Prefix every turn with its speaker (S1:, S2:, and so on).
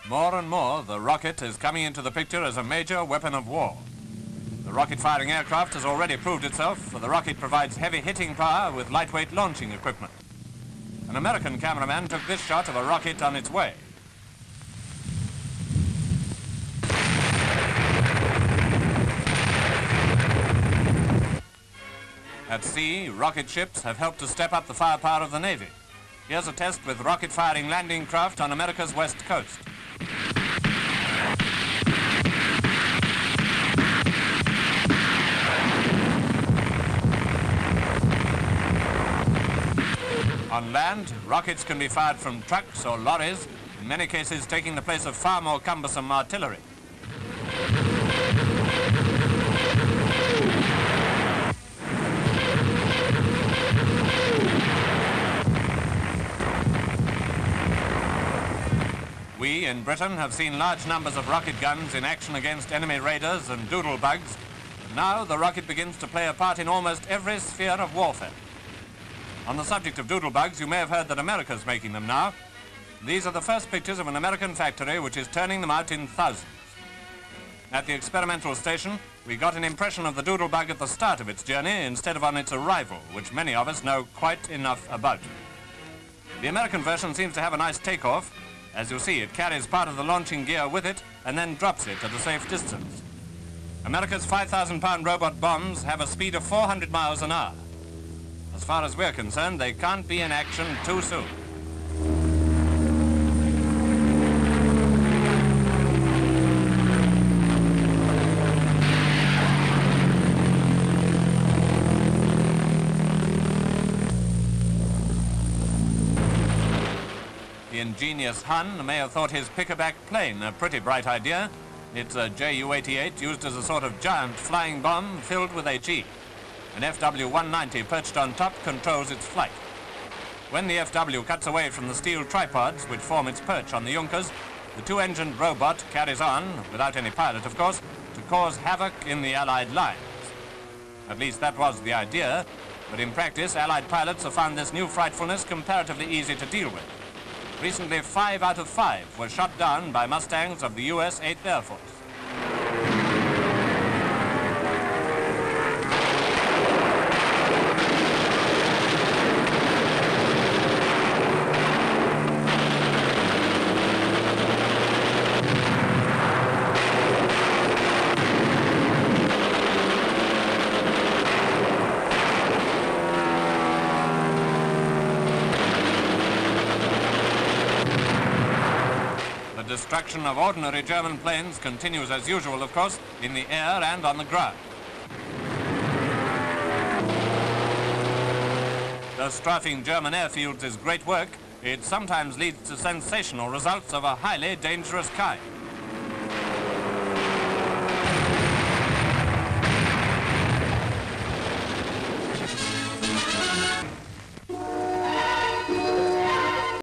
S1: More and more, the rocket is coming into the picture as a major weapon of war. The rocket-firing aircraft has already proved itself, for the rocket provides heavy hitting power with lightweight launching equipment. An American cameraman took this shot of a rocket on its way. At sea, rocket ships have helped to step up the firepower of the Navy. Here's a test with rocket-firing landing craft on America's west coast. On land, rockets can be fired from trucks or lorries, in many cases taking the place of far more cumbersome artillery. We in Britain have seen large numbers of rocket guns in action against enemy raiders and doodlebugs, and now the rocket begins to play a part in almost every sphere of warfare. On the subject of doodlebugs, you may have heard that America's making them now. These are the first pictures of an American factory which is turning them out in thousands. At the experimental station, we got an impression of the doodlebug at the start of its journey instead of on its arrival, which many of us know quite enough about. The American version seems to have a nice takeoff. As you see, it carries part of the launching gear with it and then drops it at a safe distance. America's 5,000-pound robot bombs have a speed of 400 miles an hour. As far as we're concerned, they can't be in action too soon. The ingenious Hun may have thought his pick-a-back plane a pretty bright idea. It's a Ju-88 used as a sort of giant flying bomb filled with HE. An FW-190 perched on top controls its flight. When the FW cuts away from the steel tripods which form its perch on the Junkers, the two-engined robot carries on, without any pilot of course, to cause havoc in the Allied lines. At least that was the idea, but in practice Allied pilots have found this new frightfulness comparatively easy to deal with. Recently, 5 out of 5 were shot down by Mustangs of the US 8th Air Force. The destruction of ordinary German planes continues as usual, of course, in the air and on the ground. Though strafing German airfields is great work, it sometimes leads to sensational results of a highly dangerous kind.